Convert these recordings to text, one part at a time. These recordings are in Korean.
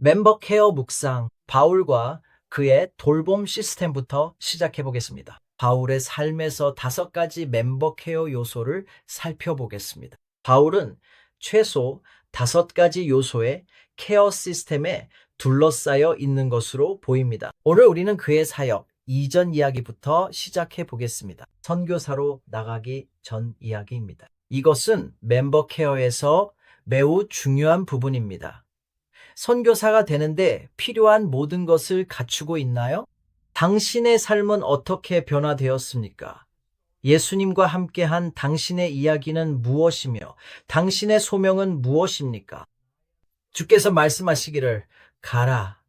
멤버 케어 묵상, 바울과 그의 돌봄 시스템부터 시작해 보겠습니다. 바울의 삶에서 5가지 멤버 케어 요소를 살펴보겠습니다. 바울은 최소 5가지 요소의 케어 시스템에 둘러싸여 있는 것으로 보입니다. 오늘 우리는 그의 사역, 이전 이야기부터 시작해 보겠습니다. 선교사로 나가기 전 이야기입니다. 이것은 멤버 케어에서 매우 중요한 부분입니다. 선교사가 되는데 필요한 모든 것을 갖추고 있나요? 당신의 삶은 어떻게 변화되었습니까? 예수님과 함께한 당신의 이야기는 무엇이며 당신의 소명은 무엇입니까? 주께서 말씀하시기를 가라.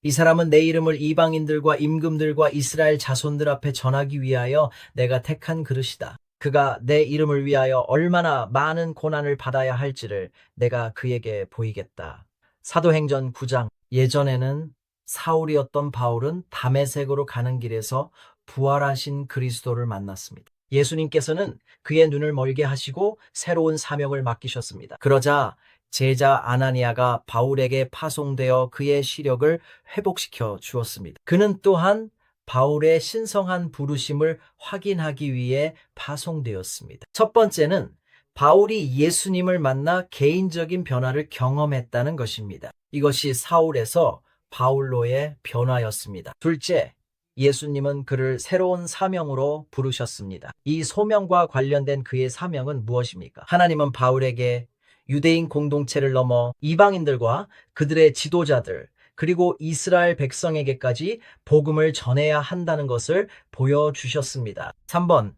이 사람은 내 이름을 이방인들과 임금들과 이스라엘 자손들 앞에 전하기 위하여 내가 택한 그릇이다. 그가 내 이름을 위하여 얼마나 많은 고난을 받아야 할지를 내가 그에게 보이겠다. 사도행전 9장. 예전에는 사울이었던 바울은 다메섹으로 가는 길에서 부활하신 그리스도를 만났습니다. 예수님께서는 그의 눈을 멀게 하시고 새로운 사명을 맡기셨습니다. 그러자 제자 아나니아가 바울에게 파송되어 그의 시력을 회복시켜 주었습니다. 그는 또한 바울의 신성한 부르심을 확인하기 위해 파송되었습니다. 첫 번째는 바울이 예수님을 만나 개인적인 변화를 경험했다는 것입니다. 이것이 사울에서 바울로의 변화였습니다. 둘째, 예수님은 그를 새로운 사명으로 부르셨습니다. 이 소명과 관련된 그의 사명은 무엇입니까? 하나님은 바울에게 유대인 공동체를 넘어 이방인들과 그들의 지도자들, 그리고 이스라엘 백성에게까지 복음을 전해야 한다는 것을 보여주셨습니다. 3번,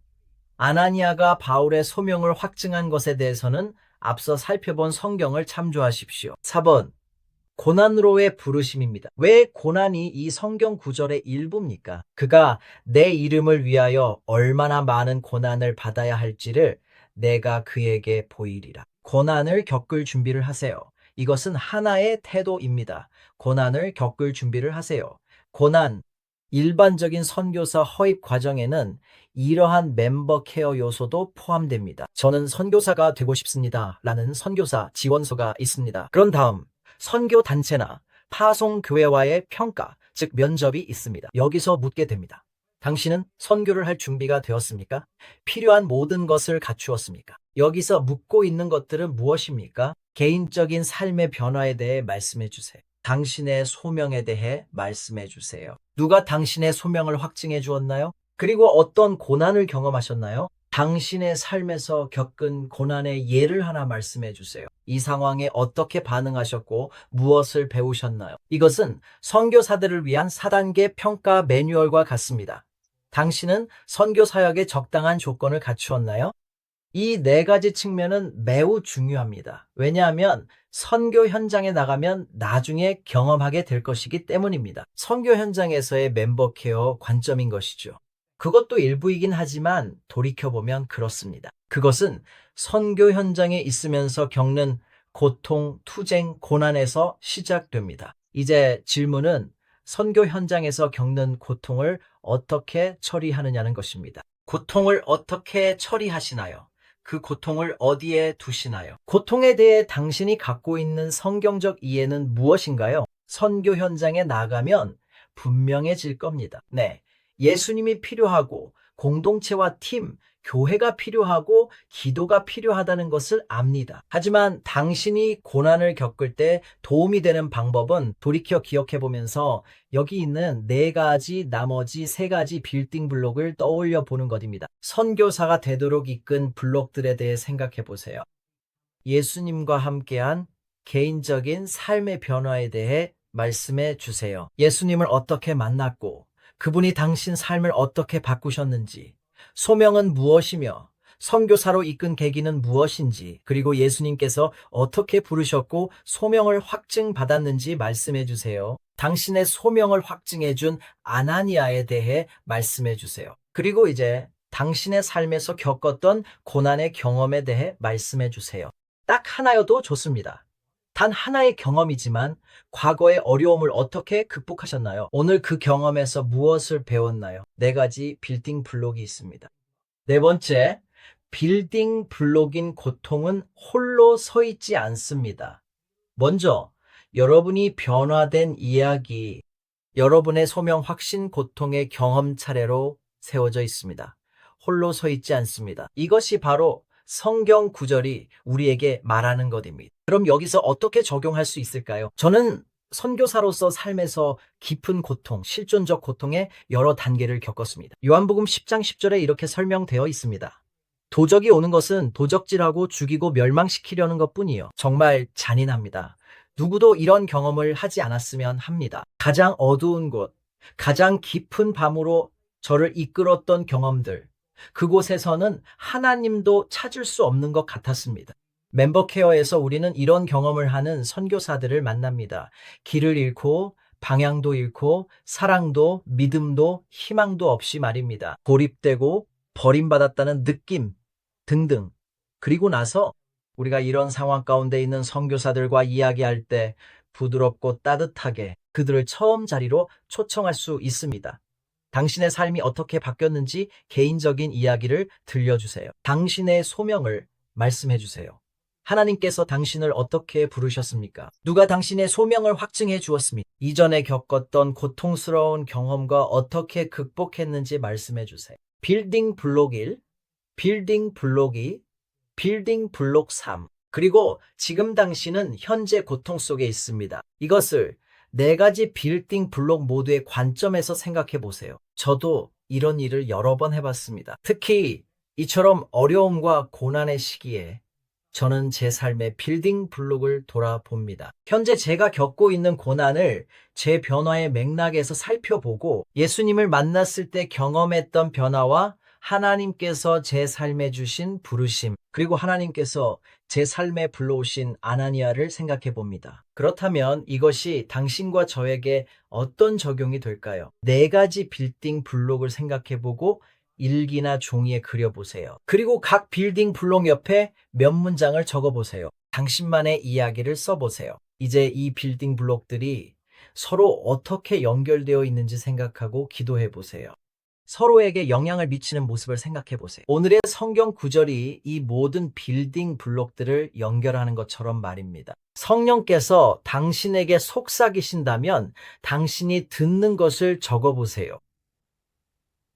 아나니아가 바울의 소명을 확증한 것에 대해서는 앞서 살펴본 성경을 참조하십시오. 4번, 고난으로의 부르심입니다. 왜 고난이 이 성경 구절의 일부입니까? 그가 내 이름을 위하여 얼마나 많은 고난을 받아야 할지를 내가 그에게 보이리라. 고난을 겪을 준비를 하세요. 이것은 하나의 태도입니다. 고난을 겪을 준비를 하세요. 고난, 일반적인 선교사 허입 과정에는 이러한 멤버 케어 요소도 포함됩니다. 저는 선교사가 되고 싶습니다. 라는 선교사 지원서가 있습니다. 그런 다음, 선교 단체나 파송 교회와의 평가, 즉 면접이 있습니다. 여기서 묻게 됩니다. 당신은 선교를 할 준비가 되었습니까? 필요한 모든 것을 갖추었습니까? 여기서 묻고 있는 것들은 무엇입니까? 개인적인 삶의 변화에 대해 말씀해 주세요. 당신의 소명에 대해 말씀해 주세요. 누가 당신의 소명을 확증해 주었나요? 그리고 어떤 고난을 경험하셨나요? 당신의 삶에서 겪은 고난의 예를 하나 말씀해 주세요. 이 상황에 어떻게 반응하셨고 무엇을 배우셨나요? 이것은 선교사들을 위한 4단계 평가 매뉴얼과 같습니다. 당신은 선교 사역에 적당한 조건을 갖추었나요? 이 4가지 측면은 매우 중요합니다. 왜냐하면 선교 현장에 나가면 나중에 경험하게 될 것이기 때문입니다. 선교 현장에서의 멤버 케어 관점인 것이죠. 그것도 일부이긴 하지만 돌이켜보면 그렇습니다. 그것은 선교 현장에 있으면서 겪는 고통, 투쟁, 고난에서 시작됩니다. 이제 질문은 선교 현장에서 겪는 고통을 어떻게 처리하느냐는 것입니다. 고통을 어떻게 처리하시나요? 그 고통을 어디에 두시나요? 고통에 대해 당신이 갖고 있는 성경적 이해는 무엇인가요? 선교 현장에 나가면 분명해질 겁니다. 네. 예수님이 필요하고 공동체와 팀, 교회가 필요하고 기도가 필요하다는 것을 압니다. 하지만 당신이 고난을 겪을 때 도움이 되는 방법은 돌이켜 기억해 보면서 여기 있는 4가지 나머지 3가지 빌딩 블록을 떠올려 보는 것입니다. 선교사가 되도록 이끈 블록들에 대해 생각해 보세요. 예수님과 함께한 개인적인 삶의 변화에 대해 말씀해 주세요. 예수님을 어떻게 만났고 그분이 당신 삶을 어떻게 바꾸셨는지, 소명은 무엇이며 선교사로 이끈 계기는 무엇인지, 그리고 예수님께서 어떻게 부르셨고 소명을 확증받았는지 말씀해 주세요. 당신의 소명을 확증해 준 아나니아에 대해 말씀해 주세요. 그리고 이제 당신의 삶에서 겪었던 고난의 경험에 대해 말씀해 주세요. 딱 하나여도 좋습니다. 단 하나의 경험이지만 과거의 어려움을 어떻게 극복하셨나요? 오늘 그 경험에서 무엇을 배웠나요? 4가지 빌딩 블록이 있습니다. 4번째, 빌딩 블록인 고통은 홀로 서 있지 않습니다. 먼저 여러분이 변화된 이야기, 여러분의 소명 확신 고통의 경험 차례로 세워져 있습니다. 홀로 서 있지 않습니다. 이것이 바로 성경 구절이 우리에게 말하는 것입니다. 그럼 여기서 어떻게 적용할 수 있을까요? 저는 선교사로서 삶에서 깊은 고통, 실존적 고통의 여러 단계를 겪었습니다. 요한복음 10장 10절에 이렇게 설명되어 있습니다. 도적이 오는 것은 도적질하고 죽이고 멸망시키려는 것뿐이요. 정말 잔인합니다. 누구도 이런 경험을 하지 않았으면 합니다. 가장 어두운 곳, 가장 깊은 밤으로 저를 이끌었던 경험들, 그곳에서는 하나님도 찾을 수 없는 것 같았습니다. 멤버 케어에서 우리는 이런 경험을 하는 선교사들을 만납니다. 길을 잃고 방향도 잃고 사랑도 믿음도 희망도 없이 말입니다. 고립되고 버림받았다는 느낌 등등. 그리고 나서 우리가 이런 상황 가운데 있는 선교사들과 이야기할 때 부드럽고 따뜻하게 그들을 처음 자리로 초청할 수 있습니다. 당신의 삶이 어떻게 바뀌었는지 개인적인 이야기를 들려주세요. 당신의 소명을 말씀해 주세요. 하나님께서 당신을 어떻게 부르셨습니까? 누가 당신의 소명을 확증해 주었습니까? 이전에 겪었던 고통스러운 경험과 어떻게 극복했는지 말씀해 주세요. 빌딩 블록 1, 빌딩 블록 2, 빌딩 블록 3. 그리고 지금 당신은 현재 고통 속에 있습니다. 이것을 네 가지 빌딩 블록 모두의 관점에서 생각해 보세요. 저도 이런 일을 여러 번 해봤습니다. 특히 이처럼 어려움과 고난의 시기에 저는 제 삶의 빌딩 블록을 돌아봅니다. 현재 제가 겪고 있는 고난을 제 변화의 맥락에서 살펴보고 예수님을 만났을 때 경험했던 변화와 하나님께서 제 삶에 주신 부르심, 그리고 하나님께서 제 삶에 불러오신 아나니아를 생각해 봅니다. 그렇다면 이것이 당신과 저에게 어떤 적용이 될까요? 네 가지 빌딩 블록을 생각해 보고 일기나 종이에 그려보세요. 그리고 각 빌딩 블록 옆에 몇 문장을 적어보세요. 당신만의 이야기를 써보세요. 이제 이 빌딩 블록들이 서로 어떻게 연결되어 있는지 생각하고 기도해 보세요. 서로에게 영향을 미치는 모습을 생각해 보세요. 오늘의 성경 구절이 이 모든 빌딩 블록들을 연결하는 것처럼 말입니다. 성령께서 당신에게 속삭이신다면 당신이 듣는 것을 적어 보세요.